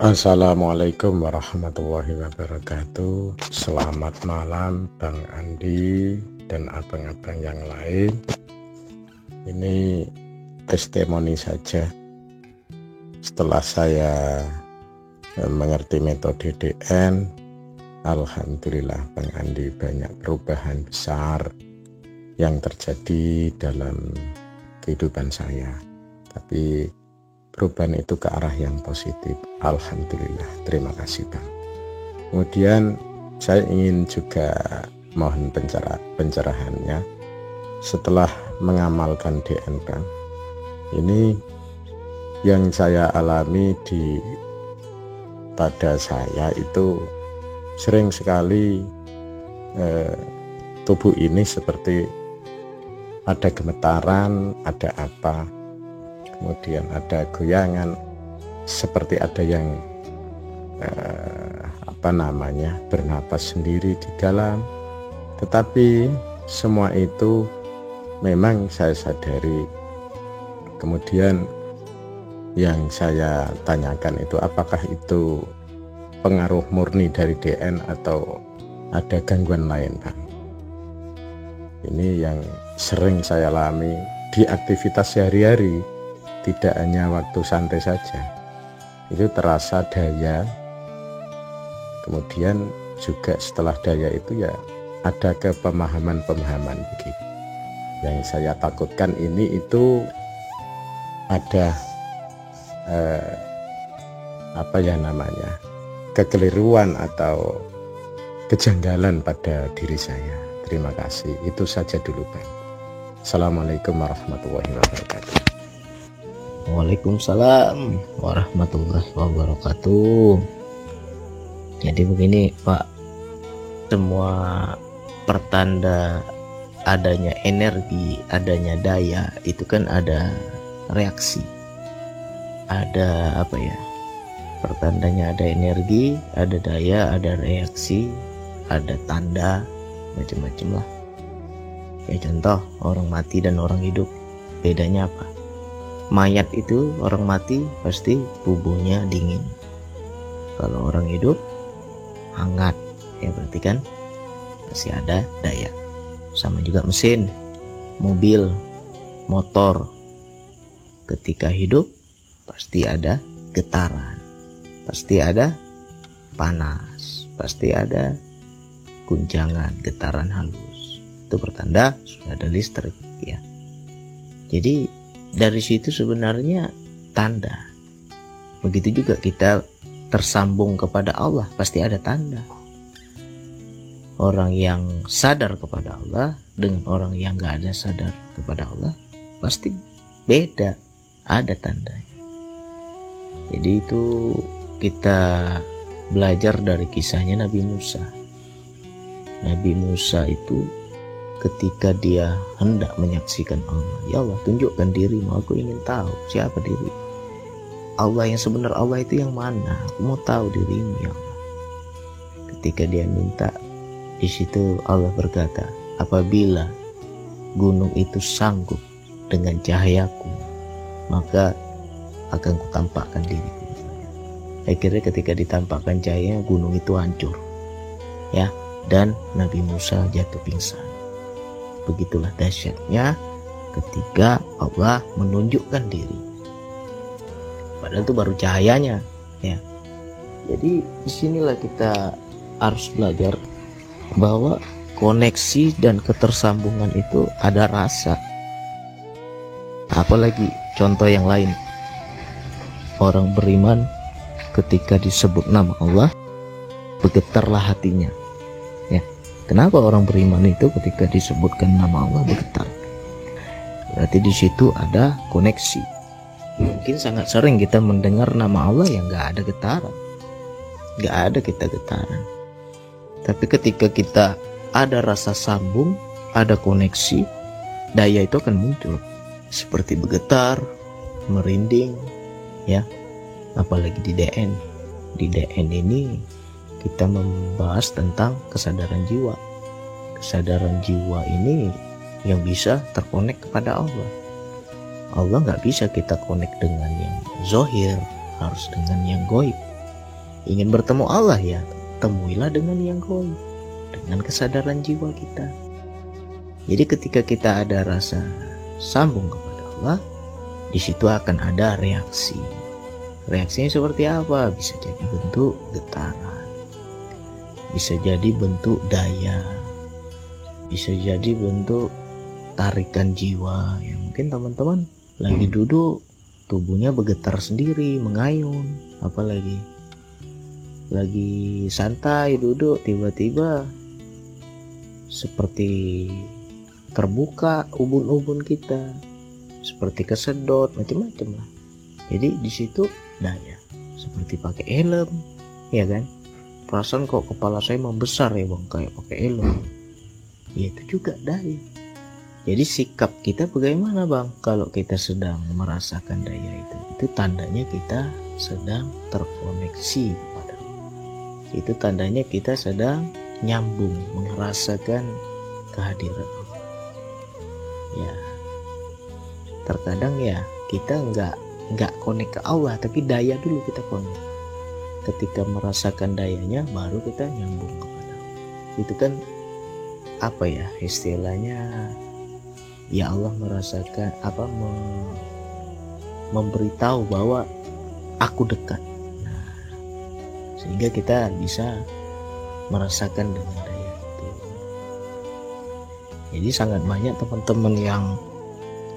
Assalamualaikum warahmatullahi wabarakatuh. Selamat malam Bang Andi dan abang-abang yang lain. Ini testimoni saja. Setelah saya mengerti metode DN, alhamdulillah Bang Andi, banyak perubahan besar yang terjadi dalam kehidupan saya. Tapi perubahan itu ke arah yang positif. Alhamdulillah, terima kasih Bang. Kemudian saya ingin juga mohon pencerahannya setelah mengamalkan DN Bang. Ini yang saya alami pada saya itu sering sekali tubuh ini seperti ada gemetaran, ada apa, kemudian ada goyangan, seperti ada yang bernapas sendiri di dalam. Tetapi semua itu memang saya sadari. Kemudian yang saya tanyakan itu apakah itu pengaruh murni dari DN atau ada gangguan lain Bang. Ini yang sering saya alami di aktivitas sehari-hari. Tidak hanya waktu santai saja, itu terasa daya. Kemudian juga setelah daya itu ya ada kepemahaman-pemahaman begitu. Yang saya takutkan ini itu ada kekeliruan atau kejanggalan pada diri saya. Terima kasih. Itu saja dulu Bang. Assalamualaikum warahmatullahi wabarakatuh. Waalaikumsalam warahmatullahi wabarakatuh. Jadi begini Pak, semua pertanda adanya energi, adanya daya itu kan ada reaksi. Ada pertandanya ada energi, ada daya, ada reaksi, ada tanda, macam-macam lah. Ya contoh, orang mati dan orang hidup, bedanya apa? Mayat itu orang mati pasti tubuhnya dingin. Kalau orang hidup hangat, ya berarti kan masih ada daya. Sama juga mesin, mobil, motor. Ketika hidup pasti ada getaran, pasti ada panas, pasti ada guncangan, getaran halus. Itu pertanda sudah ada listrik ya. Jadi dari situ sebenarnya tanda. Begitu juga kita tersambung kepada Allah, pasti ada tanda. Orang yang sadar kepada Allah dengan orang yang gak ada sadar kepada Allah pasti beda, ada tandanya. Jadi itu kita belajar dari kisahnya Nabi Musa. Nabi Musa itu ketika dia hendak menyaksikan Allah, ya Allah tunjukkan dirimu, aku ingin tahu siapa diri Allah yang sebenar, Allah itu yang mana, aku mau tahu dirimu ya Allah. Ketika dia minta, di situ Allah berkata, apabila gunung itu sanggup dengan cahayaku, maka akan kutampakkan diriku. Akhirnya ketika ditampakkan cahayanya, gunung itu hancur ya, dan Nabi Musa jatuh pingsan. Begitulah dahsyatnya ketika Allah menunjukkan diri. Padahal itu baru cahayanya ya. Jadi disinilah kita harus belajar bahwa koneksi dan ketersambungan itu ada rasa. Apalagi contoh yang lain, orang beriman ketika disebut nama Allah bergetarlah hatinya. Kenapa orang beriman itu ketika disebutkan nama Allah bergetar? Berarti di situ ada koneksi. Mungkin sangat sering kita mendengar nama Allah yang gak ada getaran, gak ada kita getaran. Tapi ketika kita ada rasa sambung, ada koneksi, daya itu akan muncul. Seperti bergetar, merinding, ya. Apalagi di DN. Di DN ini kita membahas tentang kesadaran jiwa. Kesadaran jiwa ini yang bisa terkonek kepada Allah. Allah nggak bisa kita konek dengan yang zohir, harus dengan yang goib. Ingin bertemu Allah ya, temuilah dengan yang goib, dengan kesadaran jiwa kita. Jadi ketika kita ada rasa sambung kepada Allah, di situ akan ada reaksi. Reaksinya seperti apa? Bisa jadi bentuk getaran, bisa jadi bentuk daya, bisa jadi bentuk tarikan jiwa. Ya mungkin teman-teman lagi duduk, tubuhnya bergetar sendiri, mengayun, apalagi lagi santai duduk, tiba-tiba seperti terbuka ubun-ubun kita, seperti kesedot, macam-macam lah. Jadi di situ daya, seperti pakai helm, ya kan? Perasaan kok kepala saya membesar ya bang, kayak pakai helm. Ya itu juga daya. Jadi sikap kita bagaimana bang? Kalau kita sedang merasakan daya itu tandanya kita sedang terkoneksi kepada Allah. Itu tandanya kita sedang nyambung, merasakan kehadiran Allah. Ya, terkadang ya kita nggak connect ke Allah, tapi daya dulu kita connect. Ketika merasakan dayanya, baru kita nyambung kepada Allah. Itu kan apa ya istilahnya? Ya Allah merasakan memberitahu bahwa aku dekat. Nah, sehingga kita bisa merasakan dengan daya itu. Jadi sangat banyak teman-teman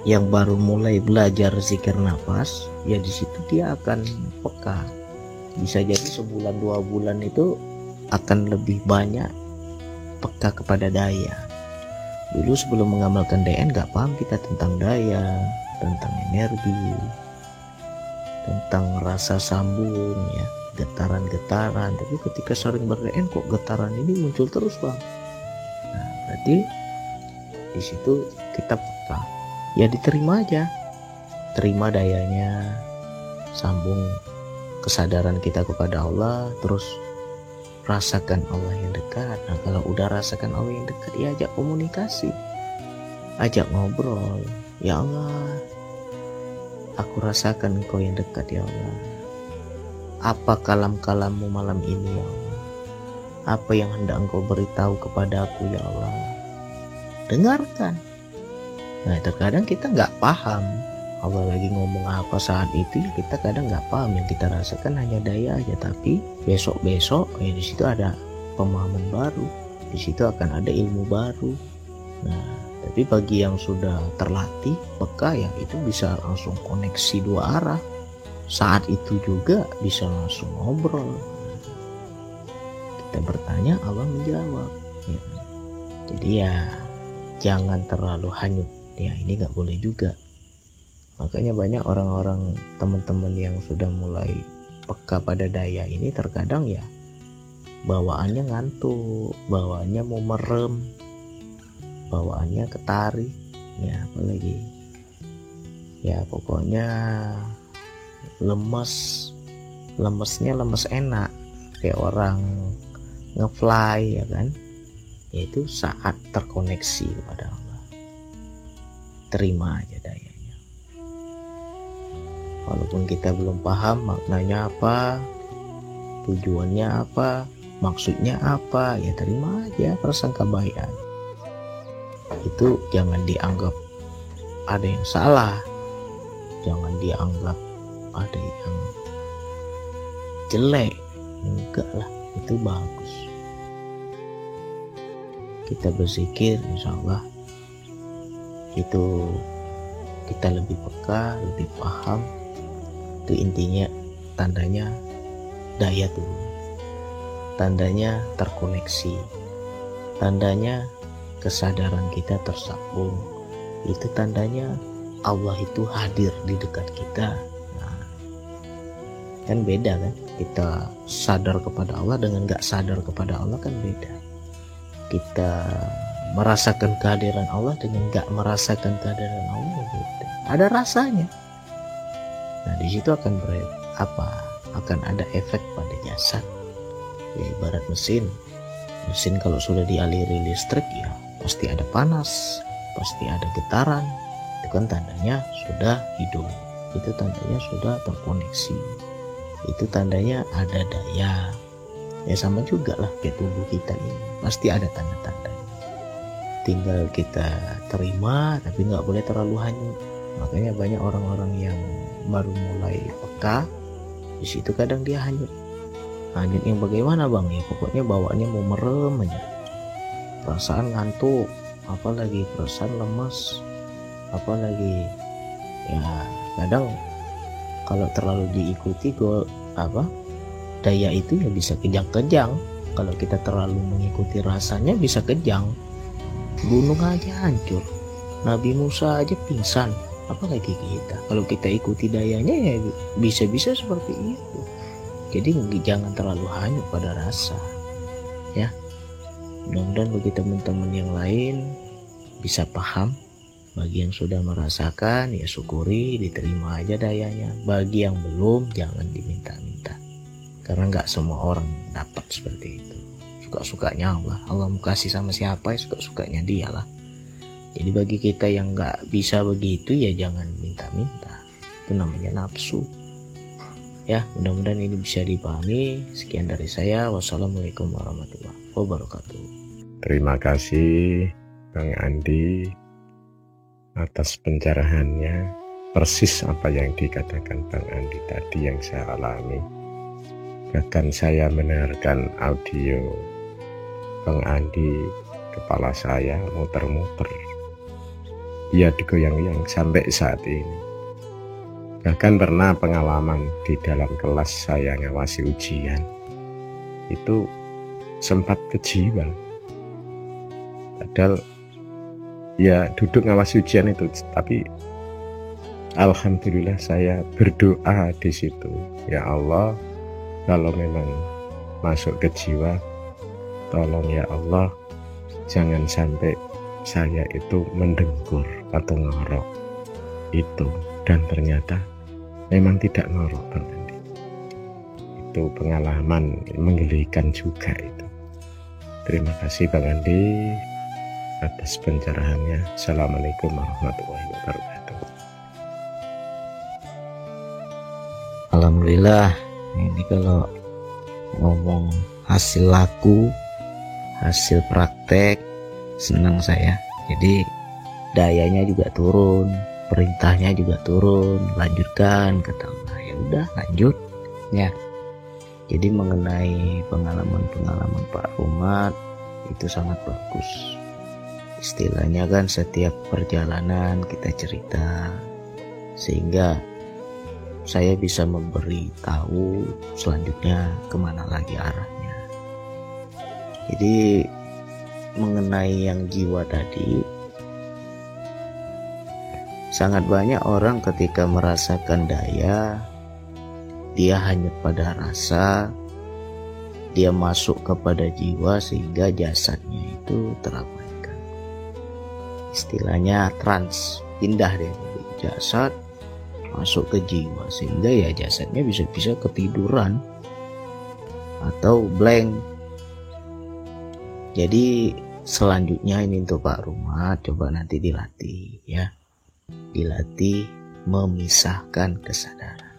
yang baru mulai belajar zikir nafas, ya di situ dia akan peka. Bisa jadi sebulan 2 bulan itu akan lebih banyak peka kepada daya. Dulu sebelum mengamalkan DN gak paham kita tentang daya, tentang energi, tentang rasa sambung ya, getaran-getaran. Tapi ketika sering ber-DN kok getaran ini muncul terus bang. Nah berarti di situ kita peka. Ya diterima aja, terima dayanya, sambung kesadaran kita kepada Allah, terus rasakan Allah yang dekat. Nah kalau udah rasakan Allah yang dekat, ya ajak komunikasi, ajak ngobrol. Ya Allah, aku rasakan Engkau yang dekat ya Allah. Apa kalam-kalammu malam ini ya Allah? Apa yang hendak Engkau beritahu kepada aku ya Allah? Dengarkan. Nah terkadang kita nggak paham Allah lagi ngomong apa saat itu, ya kita kadang nggak paham. Yang kita rasakan hanya daya aja, tapi besok-besok ya di situ ada pemahaman baru, di situ akan ada ilmu baru. Nah tapi bagi yang sudah terlatih peka ya, itu bisa langsung koneksi 2 arah. Saat itu juga bisa langsung ngobrol, kita bertanya Allah menjawab ya. Jadi ya jangan terlalu hanyut ya, ini nggak boleh juga. Makanya banyak orang-orang, teman-teman yang sudah mulai peka pada daya ini terkadang ya bawaannya ngantuk, bawaannya mau merem, bawaannya ketarik ya, apalagi ya pokoknya lemesnya lemes enak, kayak orang ngefly ya kan. Yaitu saat terkoneksi kepada Allah, terima aja dayanya. Walaupun kita belum paham maknanya apa, tujuannya apa, maksudnya apa, ya terima aja, prasangka baik aja. Itu jangan dianggap ada yang salah, jangan dianggap ada yang jelek, enggak lah, itu bagus. Kita berzikir insya Allah itu kita lebih peka, lebih paham. Itu intinya, tandanya daya turun, tandanya terkoneksi, tandanya kesadaran kita tersambung. Itu tandanya Allah itu hadir di dekat kita. Nah, kan beda kan, kita sadar kepada Allah dengan gak sadar kepada Allah kan beda. Kita merasakan kehadiran Allah dengan gak merasakan kehadiran Allah beda. Ada rasanya. Nah di situ akan akan ada efek pada jasad. Ya ibarat mesin kalau sudah dialiri listrik ya pasti ada panas, pasti ada getaran. Itu kan tandanya sudah hidup, itu tandanya sudah terkoneksi. itu tandanya ada daya. Ya sama juga lah kayak tubuh kita ini, pasti ada tanda-tanda. Tinggal kita terima, tapi nggak boleh terlalu hanyut. Makanya banyak orang-orang yang baru mulai peka, di situ kadang dia hanyut. Hanyut yang bagaimana bang? Ya pokoknya bawaannya mau merem aja. Perasaan ngantuk, apalagi perasaan lemas, apalagi ya kadang kalau terlalu diikuti daya itu ya bisa kejang-kejang. Kalau kita terlalu mengikuti rasanya bisa kejang. Gunung aja hancur, Nabi Musa aja pingsan, apalagi kita. Kalau kita ikuti dayanya ya bisa-bisa seperti itu. Jadi jangan terlalu hanyut pada rasa ya. Mudah-mudahan bagi teman-teman yang lain bisa paham. Bagi yang sudah merasakan ya syukuri, diterima aja dayanya. Bagi yang belum jangan diminta-minta, karena nggak semua orang dapat seperti itu. Suka-sukanya Allah mau kasih sama siapa ya suka-sukanya dia lah. Jadi bagi kita yang nggak bisa begitu ya jangan minta-minta, itu namanya nafsu ya. Mudah-mudahan ini bisa dipahami. Sekian dari saya, wassalamualaikum warahmatullahi wabarakatuh. Terima kasih Bang Andi atas pencerahannya. Persis apa yang dikatakan Bang Andi tadi yang saya alami. Bahkan saya mendengarkan audio Bang Andi, kepala saya muter-muter, ya digoyang-goyang sampai saat ini. Bahkan pernah pengalaman di dalam kelas saya ngawasi ujian, itu sempat kejiwang. Padahal ya duduk ngawasi ujian itu, tapi alhamdulillah saya berdoa di situ, ya Allah, kalau memang masuk ke jiwa, tolong ya Allah, jangan sampai saya itu mendengkur atau ngorok itu. Dan ternyata memang tidak ngorok Bang Andi. Itu pengalaman menggelikan juga itu. Terima kasih Bang Andi atas pencerahannya. Assalamualaikum warahmatullahi wabarakatuh. Alhamdulillah, ini kalau ngomong hasil laku, hasil praktek, senang saya. Jadi dayanya juga turun, perintahnya juga turun, lanjutkan kata Allah. Ya udah lanjut ya. Jadi mengenai pengalaman-pengalaman Pak Rumat itu sangat bagus. Istilahnya kan setiap perjalanan kita cerita, sehingga saya bisa memberi tahu selanjutnya kemana lagi arahnya. Jadi mengenai yang jiwa tadi, sangat banyak orang ketika merasakan daya, dia hanyut pada rasa, dia masuk kepada jiwa sehingga jasadnya itu terabaikan. Istilahnya trans, pindah dari jasad masuk ke jiwa, sehingga ya jasadnya bisa-bisa ketiduran atau blank. Jadi selanjutnya ini untuk Pak Rumat, coba nanti dilatih ya, dilatih memisahkan kesadaran.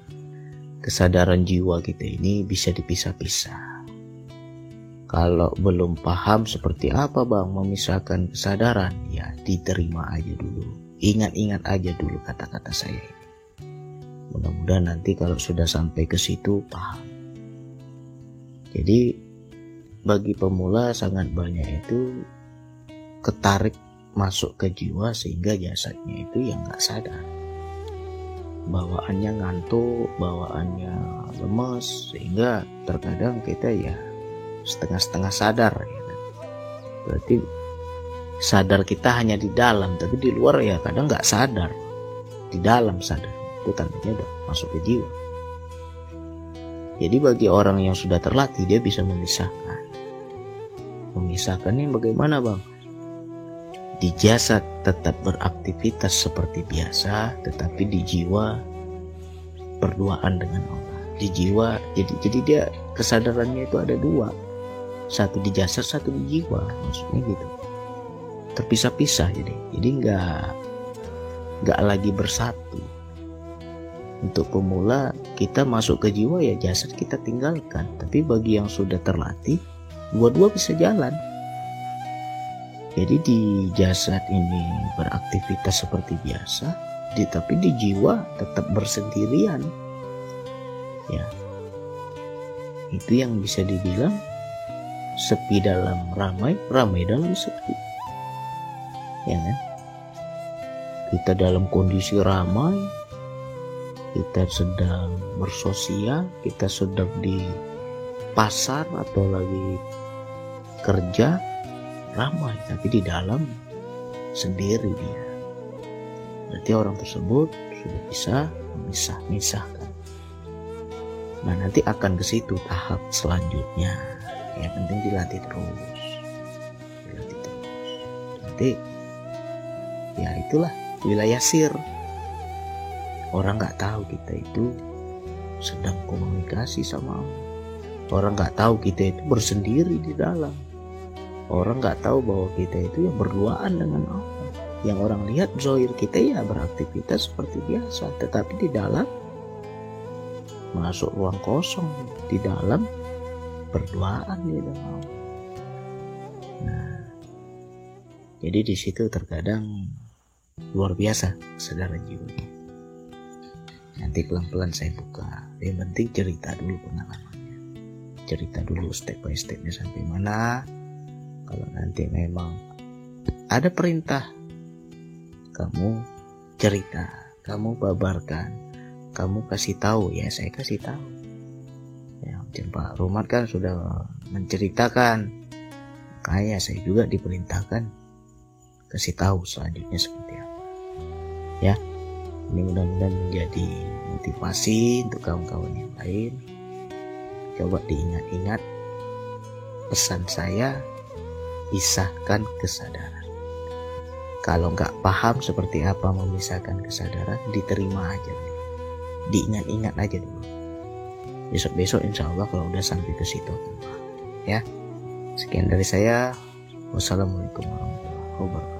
Kesadaran jiwa kita ini bisa dipisah-pisah. Kalau belum paham seperti apa Bang memisahkan kesadaran, ya diterima aja dulu, ingat-ingat aja dulu kata-kata saya ini. Mudah-mudahan nanti kalau sudah sampai ke situ paham. Jadi bagi pemula sangat banyak itu ketarik masuk ke jiwa sehingga jasadnya itu yang gak sadar. Bawaannya ngantuk, bawaannya lemas, sehingga terkadang kita ya setengah-setengah sadar ya kan? Berarti sadar kita hanya di dalam, tapi di luar ya kadang gak sadar. Di dalam sadar, itu tandanya udah masuk ke jiwa. Jadi bagi orang yang sudah terlatih, dia bisa memisahkan. Memisahkannya bagaimana Bang? Di jasad tetap beraktivitas seperti biasa, tetapi di jiwa berduaan dengan Allah. Di jiwa, jadi dia kesadarannya itu ada dua, satu di jasad, satu di jiwa, maksudnya gitu. Terpisah-pisah jadi nggak lagi bersatu. Untuk pemula kita masuk ke jiwa ya jasad kita tinggalkan. Tapi bagi yang sudah terlatih, dua-dua bisa jalan. Jadi di jasad ini beraktivitas seperti biasa, tapi di jiwa tetap bersendirian. Ya, itu yang bisa dibilang sepi dalam ramai, ramai dalam sepi. Ya kan? Kita dalam kondisi ramai, kita sedang bersosial, kita sedang di pasar atau lagi kerja, ramai, tapi di dalam sendiri dia. Berarti orang tersebut sudah bisa memisah-misahkan. Nah, nanti akan ke situ tahap selanjutnya. Yang penting dilatih terus. Nanti ya itulah wilayah sir. Orang nggak tahu kita itu sedang komunikasi sama Allah. Orang nggak tahu kita itu bersendiri di dalam. Orang nggak tahu bahwa kita itu yang berduaan dengan Allah. Yang orang lihat zahir kita ya beraktivitas seperti biasa, tetapi di dalam masuk ruang kosong, di dalam berduaan di dalam Allah. Nah, jadi di situ terkadang luar biasa kesadaran jiwanya. Nanti pelan-pelan saya buka. Yang penting cerita dulu pengalamannya, cerita dulu step by stepnya sampai mana. Kalau nanti memang ada perintah, kamu cerita, kamu babarkan, kamu kasih tahu, ya saya kasih tahu. Ya, Pak Rumad kan sudah menceritakan, makanya saya juga diperintahkan kasih tahu selanjutnya seperti apa. Ya, ini mudah-mudahan menjadi motivasi untuk kawan-kawan yang lain. Coba diingat-ingat pesan saya, pisahkan kesadaran. Kalau nggak paham seperti apa memisahkan kesadaran, diterima aja dulu. Diingat-ingat aja dulu. Besok-besok insya Allah kalau udah sampai ke situ. Ya, sekian dari saya. Wassalamualaikum warahmatullahi wabarakatuh.